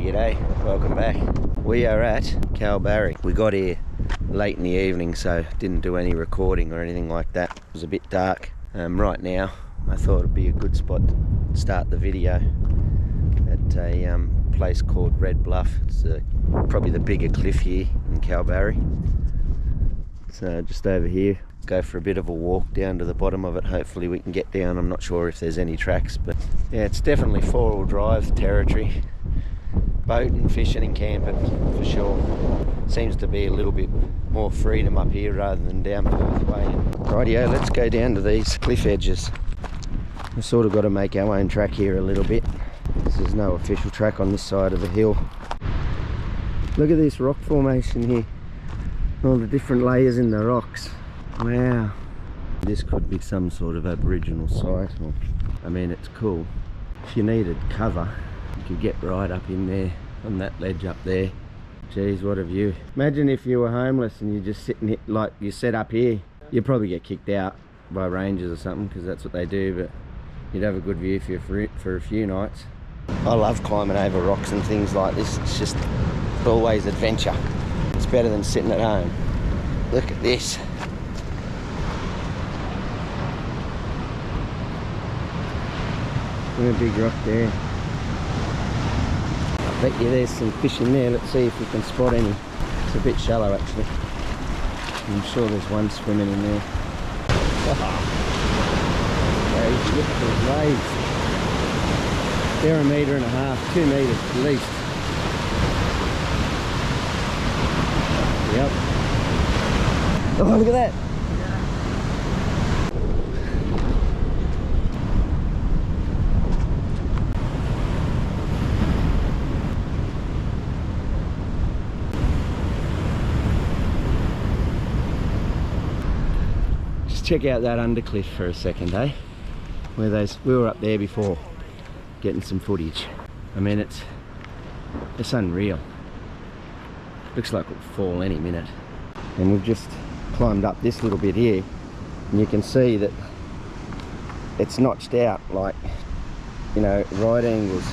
G'day, welcome back. We are at Kalbarri. We got here late in the evening, so didn't do any recording or anything like that. It was a bit dark. Right now, I thought it'd be a good spot to start the video at a place called Red Bluff. It's probably the bigger cliff here in Kalbarri. So just over here, go for a bit of a walk down to the bottom of it. Hopefully we can get down. I'm not sure if there's any tracks, but yeah, it's definitely four-wheel drive territory. Boating, fishing and camping for sure. Seems to be a little bit more freedom up here rather than down Perth way. Rightio, let's go down to these cliff edges. We've sort of got to make our own track here a little bit. There's no official track on this side of the hill. Look at this rock formation here. All the different layers in the rocks. Wow. This could be some sort of Aboriginal site. I mean, it's cool. If you needed cover, you could get right up in there on that ledge up there. Geez, what a view. Imagine if you were homeless and you're just sitting here, like you set up here. You'd probably get kicked out by rangers or something, because that's what they do, but you'd have a good view for a few nights. I love climbing over rocks and things like this. It's just always adventure. It's better than sitting at home. Look at this. Look at a big rock there. I bet you there's some fish in there. Let's see if we can spot any. It's a bit shallow actually. I'm sure there's one swimming in there. Crazy, look at those waves. They're 1.5 meters, 2 meters at least. Yep. Oh, look at that. Check out that Undercliff for a second, eh? We were up there before, getting some footage. I mean, it's unreal. Looks like it'll fall any minute. And we've just climbed up this little bit here, and you can see that it's notched out, like, you know, right angles.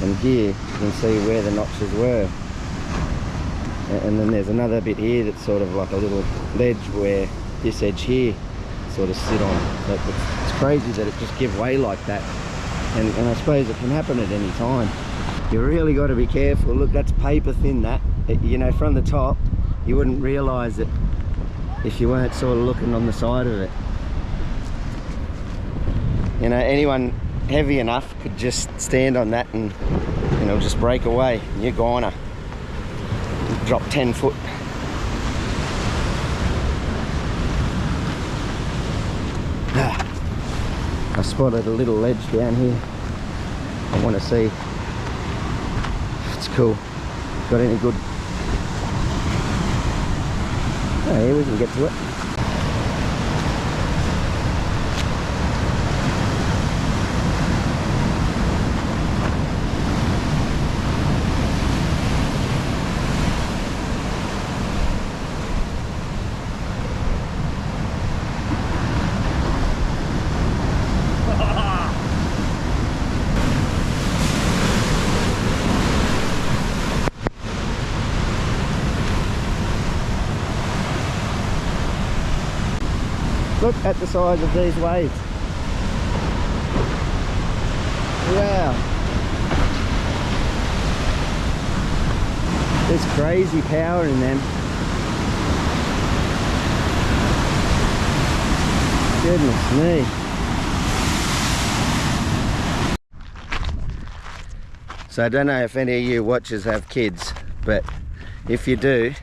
And here you can see where the notches were. And then there's another bit here that's sort of like a little ledge where this edge here sort of sit on. But it's crazy that it just give way like that, and I suppose it can happen at any time. You really got to be careful. Look, that's paper thin, that. You know, from the top you wouldn't realize it if you weren't sort of looking on the side of it. You know, anyone heavy enough could just stand on that and, you know, just break away. You're goner. Drop 10 foot. I spotted a little ledge down here. I want to see if it's cool. Got any good? Oh, here we can get to it. Look at the size of these waves. Wow. There's crazy power in them. Goodness me. So I don't know if any of you watchers have kids, but if you do,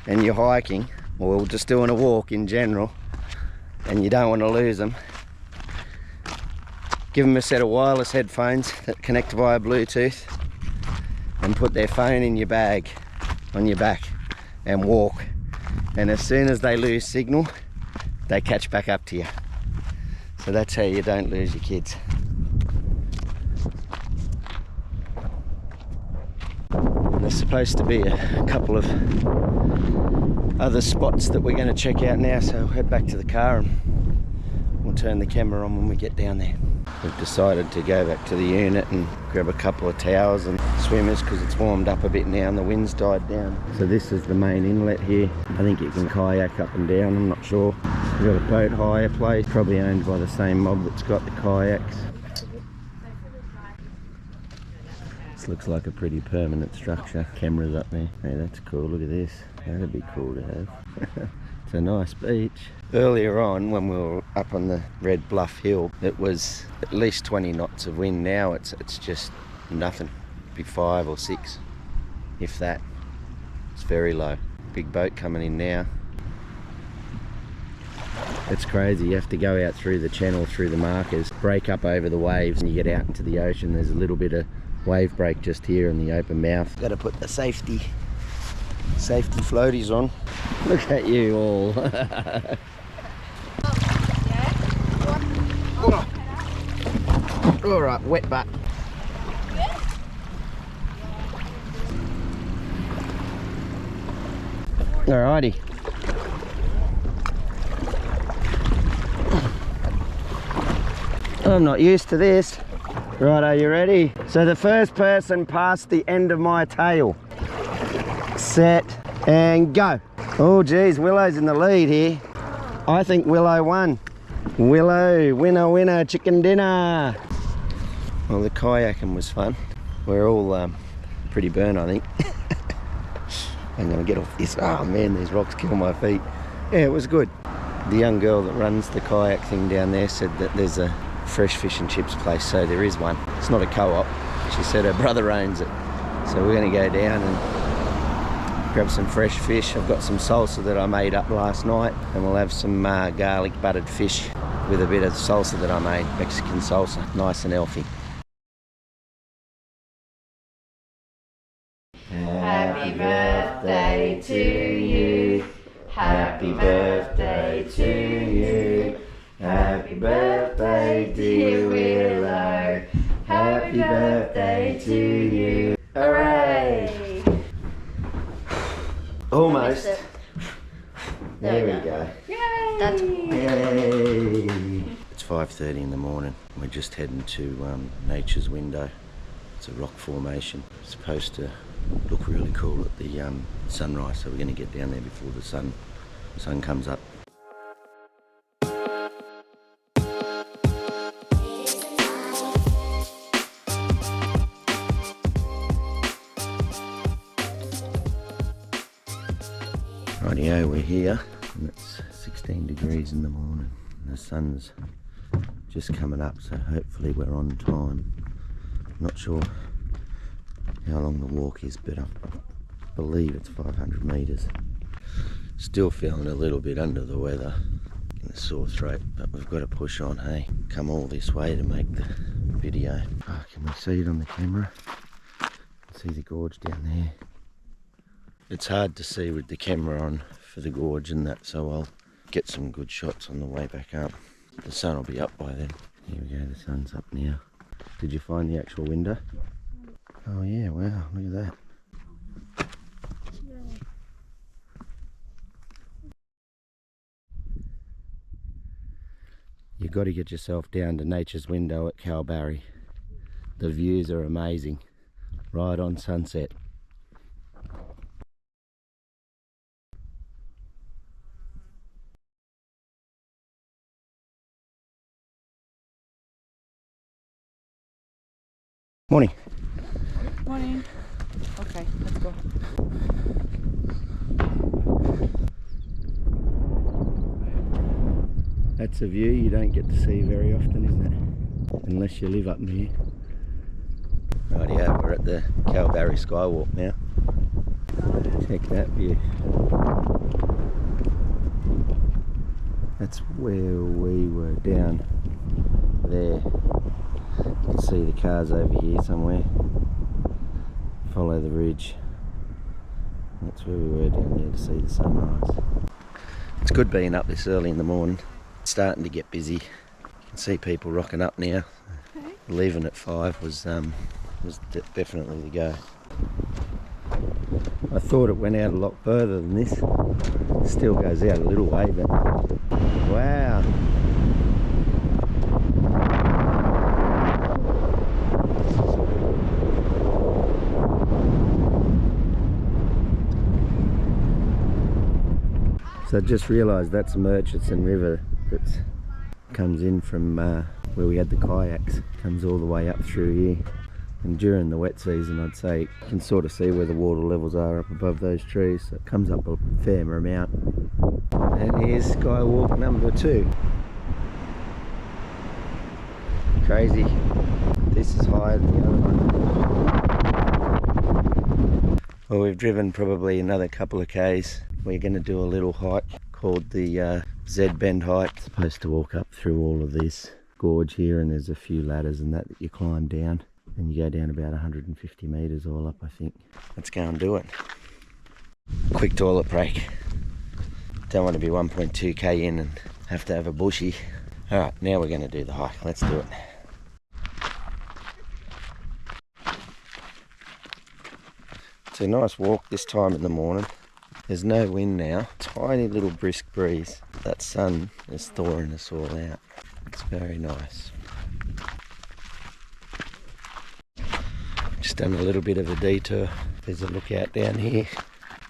and you're hiking, or just doing a walk in general, and you don't want to lose them, give them a set of wireless headphones that connect via Bluetooth, and put their phone in your bag on your back and walk. And as soon as they lose signal, they catch back up to you. So that's how you don't lose your kids. And the There's supposed to be a couple of other spots that we're going to check out now, so we'll head back to the car and we'll turn the camera on when we get down there. We've decided to go back to the unit and grab a couple of towels and swimmers because it's warmed up a bit now and the wind's died down. So this is the main inlet here. I think you can kayak up and down, I'm not sure. We've got a boat hire place, probably owned by the same mob that's got the kayaks. This looks like a pretty permanent structure. Cameras up there. Hey, that's cool, look at this. That'd be cool to have. It's a nice beach. Earlier on, when we were up on the Red Bluff hill, it was at least 20 knots of wind. Now it's just nothing. Be 5 or 6, if that. It's very low. Big boat coming in now. It's crazy. You have to go out through the channel, through the markers, break up over the waves, and you get out into the ocean. There's a little bit of wave break just here in the open mouth. Got to put the safety floaties on. Look at you all. All right, wet butt. Alrighty. I'm not used to this. Right, are you ready? So the first person past the end of my tail. Set and go. Oh geez, Willow's in the lead here. I think Willow won. Willow, winner, winner, chicken dinner. Well, the kayaking was fun. We're all pretty burnt, I think. I'm gonna get off this. Oh man, these rocks kill my feet. Yeah, it was good. The young girl that runs the kayak thing down there said that there's a fresh fish and chips place, so there is one. It's not a co-op. She said her brother owns it. So we're gonna go down and grab some fresh fish. I've got some salsa that I made up last night, and we'll have some garlic buttered fish with a bit of salsa that I made, Mexican salsa, nice and healthy. Happy birthday to you. Happy birthday to you. Happy birthday, dear Willow. Happy birthday to you. Hooray! Almost. There we go. Yay! Yay! It's 5:30 in the morning. We're just heading to Nature's Window. It's a rock formation. It's supposed to look really cool at the sunrise, so we're going to get down there before the sun comes up. Rightio, we're here, and it's 16 degrees in the morning. The sun's just coming up, so hopefully we're on time. Not sure how long the walk is, but I believe it's 500 metres. Still feeling a little bit under the weather, in a sore throat, but we've got to push on, hey? Come all this way to make the video. Oh, can we see it on the camera? See the gorge down there. It's hard to see with the camera on for the gorge and that, so I'll get some good shots on the way back up. The sun will be up by then. Here we go, the sun's up now. Did you find the actual window? Oh yeah, wow, look at that. You've got to get yourself down to Nature's Window at Kalbarri. The views are amazing, right on sunset. Morning. Morning. Okay, let's go. That's a view you don't get to see very often, isn't it? Unless you live up near. Rightio, we're at the Kalbarri Skywalk now. Check that view. That's where we were down there. You can see the cars over here somewhere. Follow the ridge. That's where we were down there to see the sunrise. It's good being up this early in the morning. It's starting to get busy. You can see people rocking up now. Okay. Leaving at 5 was definitely the go. I thought it went out a lot further than this. Still goes out a little way, but wow. So I just realised that's Murchison River that comes in from where we had the kayaks. Comes all the way up through here. And during the wet season, I'd say you can sort of see where the water levels are up above those trees. So it comes up a fair amount. And here's Skywalk number 2. Crazy. This is higher than the other one. Well, we've driven probably another couple of k's. We're going to do a little hike called the Z Bend hike. Supposed to walk up through all of this gorge here, and there's a few ladders and that you climb down, and you go down about 150 metres all up, I think. Let's go and do it. Quick toilet break. Don't want to be 1.2k in and have to have a bushy. Alright, now we're going to do the hike. Let's do it. It's a nice walk this time in the morning. There's no wind now, tiny little brisk breeze. That sun is thawing us all out. It's very nice. Just done a little bit of a detour. There's a lookout down here.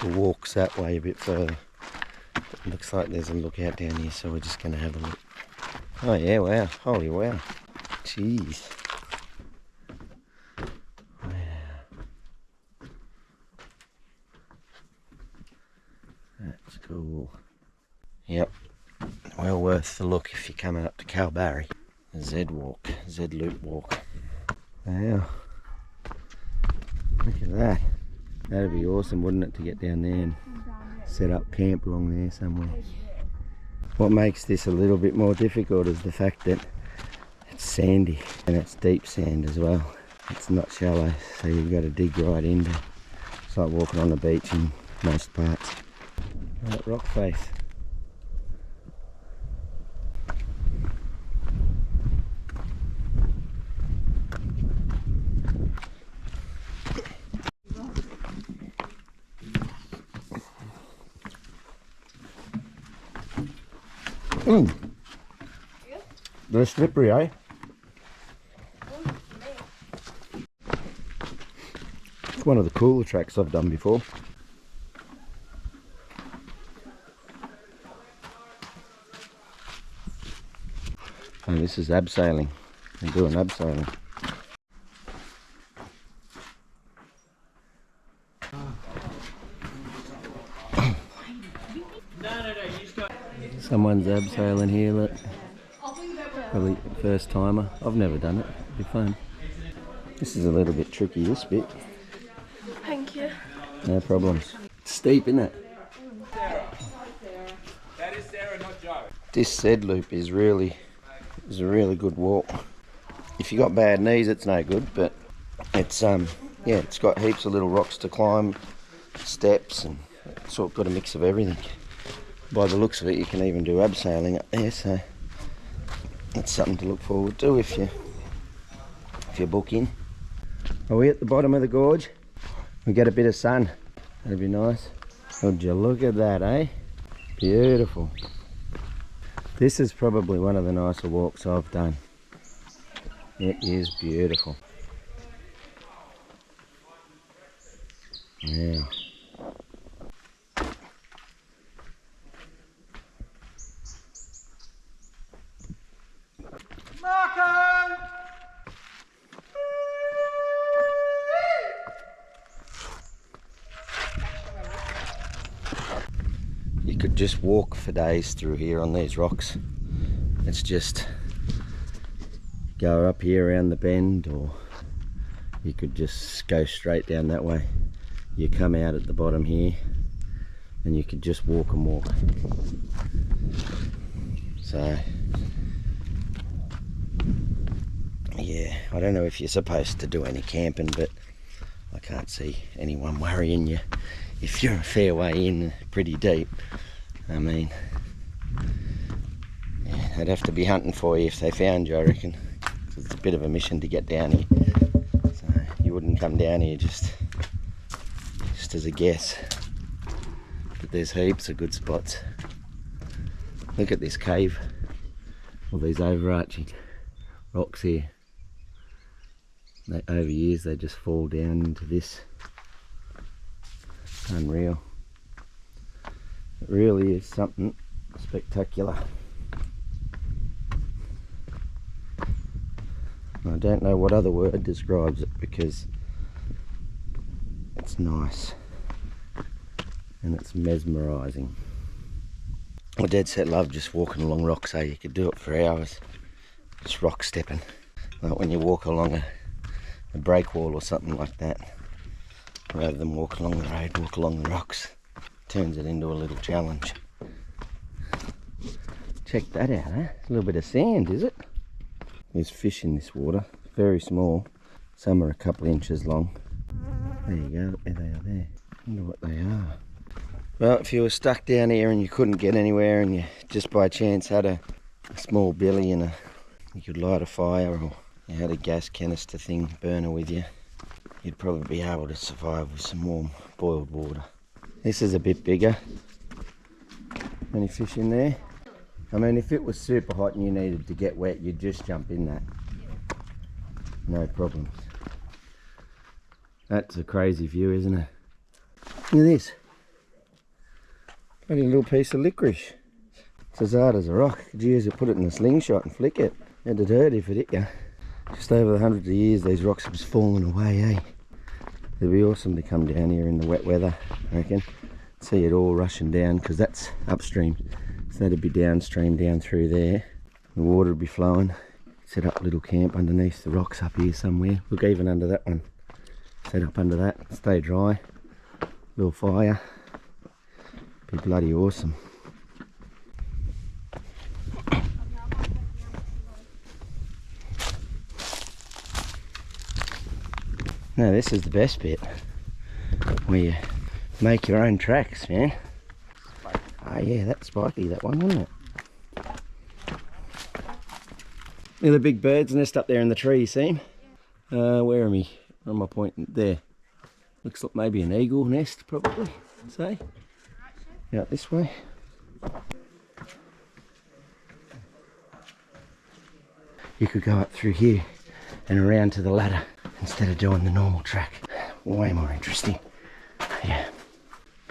The walk's that way a bit further. It looks like there's a lookout down here, so we're just going to have a look. Oh yeah, wow, holy wow. Jeez. That's cool. Yep, well worth the look if you're coming up to Kalbarri. Z walk, Z loop walk. Wow, look at that. That'd be awesome, wouldn't it, to get down there and set up camp along there somewhere. What makes this a little bit more difficult is the fact that it's sandy, and it's deep sand as well. It's not shallow, so you've got to dig right into it. It's like walking on the beach in most parts. That rock face. They're slippery, eh? It's one of the cooler tracks I've done before. And this is abseiling. I'm doing abseiling. Someone's abseiling here, look. Probably first timer. I've never done it. It'll be fun. This is a little bit tricky, this bit. Thank you. No problems. It's steep, isn't it? That is Sarah, not Joe. This Z loop is a really good walk. If you got bad knees, it's no good, but it's yeah, it's got heaps of little rocks to climb, steps, and it's sort of got a mix of everything. By the looks of it, you can even do abseiling up there, so that's something to look forward to if you book in. Are we at the bottom of the gorge? We get a bit of sun. That'd be nice. Would you look at that, eh? Beautiful. This is probably one of the nicer walks I've done. It is beautiful. Yeah. You could just walk for days through here on these rocks. It's just go up here around the bend, or you could just go straight down that way. You come out at the bottom here and you could just walk and walk. So yeah, I don't know if you're supposed to do any camping, but I can't see anyone worrying you if you're a fair way in, pretty deep. I mean, yeah, they'd have to be hunting for you if they found you, I reckon. It's a bit of a mission to get down here. So you wouldn't come down here just just as a guess. But there's heaps of good spots. Look at this cave. All these overarching rocks here. Over years they just fall down into this. It's unreal. It really is something spectacular. I don't know what other word describes it because it's nice and it's mesmerising. I dead set love just walking along rocks, so you could do it for hours. Just rock stepping. Like when you walk along a break wall or something like that. Rather than walk along the road, walk along the rocks. Turns it into a little challenge. Check that out, eh? It's a little bit of sand, is it? There's fish in this water, very small. Some are a couple of inches long. There you go, there they are there. I wonder what they are. Well, if you were stuck down here and you couldn't get anywhere and you just by chance had a small billy and you could light a fire, or you had a gas canister thing burner with you, you'd probably be able to survive with some warm boiled water. This is a bit bigger. Any fish in there? I mean, if it was super hot and you needed to get wet, you'd just jump in that. No problems. That's a crazy view, isn't it? Look at this. Bloody little piece of licorice. It's as hard as a rock. Could you use it, put it in a slingshot and flick it? It'd hurt if it hit you. Just over the hundreds of years, these rocks have just fallen away, eh? It'd be awesome to come down here in the wet weather, I reckon. See it all rushing down, because that's upstream. So that'd be downstream, down through there. The water would be flowing. Set up a little camp underneath the rocks up here somewhere. Look, even under that one. Set up under that, stay dry. Little fire. Be bloody awesome. No, this is the best bit, where you make your own tracks, man. Oh yeah, that's spiky, that one, wasn't it? Look at the big bird's nest up there in the tree, you see him? Where am I? Where am I pointing? There. Looks like maybe an eagle nest, probably, I'd say. Out this way. You could go up through here and around to the ladder instead of doing the normal track. Way more interesting. Yeah.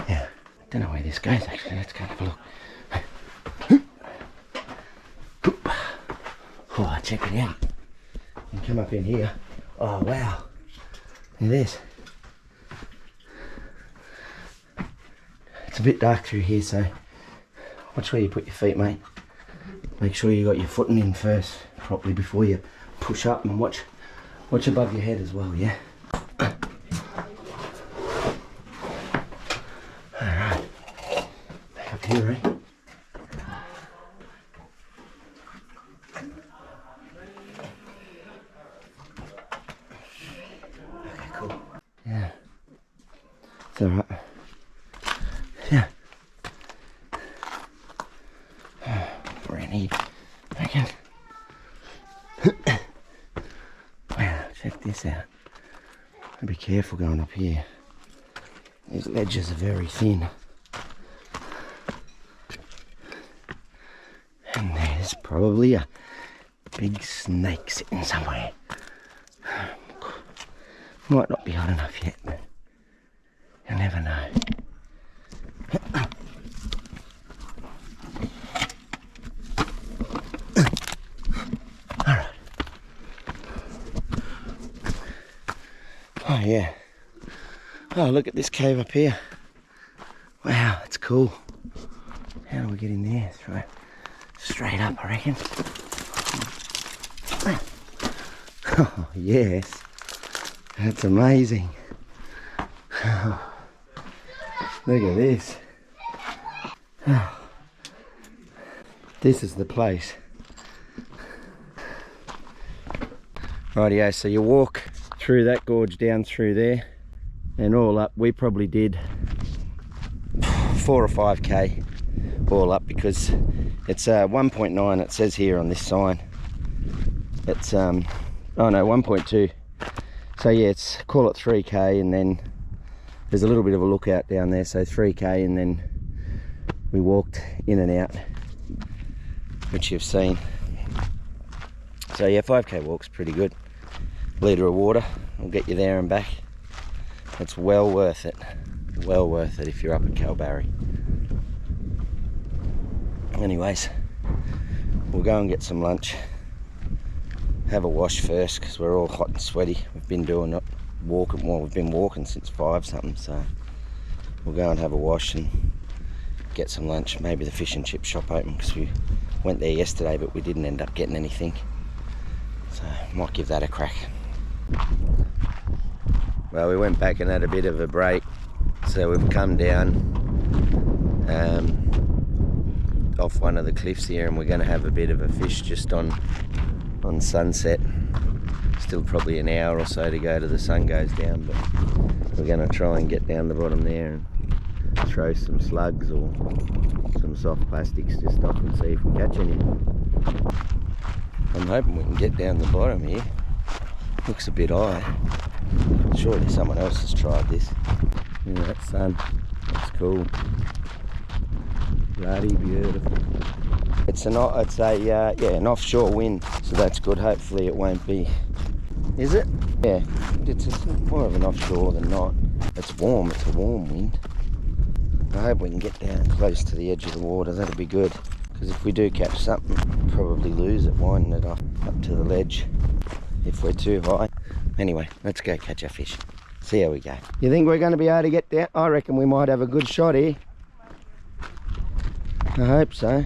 Yeah. Don't know where this goes actually. Let's go have a look. Oh, check it out. You can come up in here. Oh wow. Look at this. It's a bit dark through here, so watch where you put your feet, mate. Make sure you got your footing in first properly before you push up, and watch above your head as well, yeah? Alright. Back up here, eh? Okay, cool. Yeah. It's alright. Yeah. For any, I can. Wow, check this out. Be careful going up here. These ledges are very thin. And there's probably a big snake sitting somewhere. Might not be hot enough yet, but you never know. Alright. Oh yeah. Oh, look at this cave up here. Wow, that's cool. How do we get in there? Throw it straight up, I reckon. Oh yes. That's amazing. Look at this. This is the place. Rightio, so you walk through that gorge down through there, and all up we probably did 4 or 5k all up, because it's 1.9 it says here on this sign. It's oh no, 1.2. So yeah, it's, call it 3k, and then There's a little bit of a lookout down there, so 3k, and then we walked in and out, which you've seen. So yeah, 5k walk's pretty good. Litre of water will get you there and back. It's well worth it. Well worth it if you're up at Kalbarri. Anyways, we'll go and get some lunch. Have a wash first because we're all hot and sweaty. We've been doing it, walking. Well, we've been walking since 5 something, so we'll go and have a wash and get some lunch. Maybe the fish and chip shop open because we went there yesterday, but we didn't end up getting anything. So might give that a crack. Well, we went back and had a bit of a break, so we've come down off one of the cliffs here, and we're going to have a bit of a fish just on sunset. Still probably an hour or so to go till the sun goes down, but we're going to try and get down the bottom there and throw some slugs or some soft plastics just off and see if we catch any. I'm hoping we can get down the bottom here. Looks a bit high. Surely someone else has tried this. Look at that sun. That's cool. Bloody beautiful. It's an offshore wind, so that's good. Hopefully it won't be. Is it? Yeah, it's more of an offshore than not. It's warm. It's a warm wind. I hope we can get down close to the edge of the water. That'll be good. Because if we do catch something, we'll probably lose it winding it up to the ledge if we're too high. Anyway, let's go catch our fish. See how we go. You think we're going to be able to get down? I reckon we might have a good shot here. I hope so.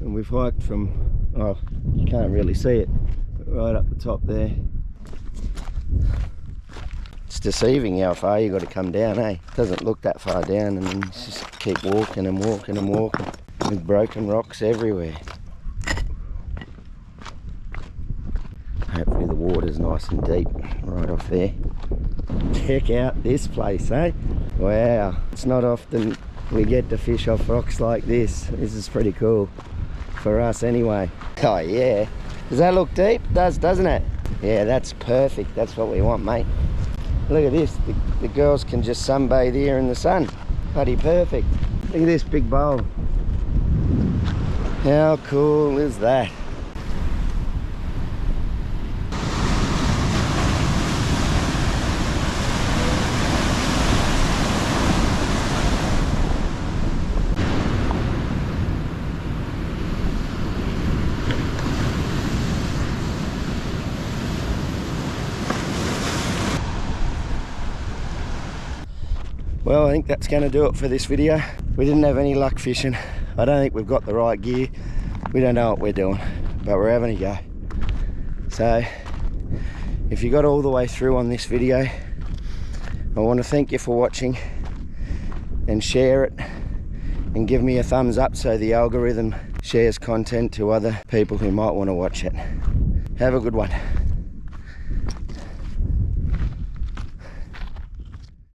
And we've hiked from, oh, you can't really see it, but right up the top there. It's deceiving how far you got to come down, eh? It doesn't look that far down, and then you just keep walking and walking and walking with broken rocks everywhere. Hopefully the water's nice and deep right off there. Check out this place, eh? Wow, it's not often we get to fish off rocks like this. This is pretty cool for us anyway. Oh yeah, does that look deep? It does, doesn't it? Yeah, that's perfect. That's what we want, mate. Look at this, the girls can just sunbathe here in the sun. Bloody perfect. Look at this big bowl. How cool is that? Well, I think that's going to do it for this video. We didn't have any luck fishing. I don't think we've got the right gear. We don't know what we're doing, but we're having a go. So, if you got all the way through on this video, I want to thank you for watching, and share it, and give me a thumbs up so the algorithm shares content to other people who might want to watch it. Have a good one.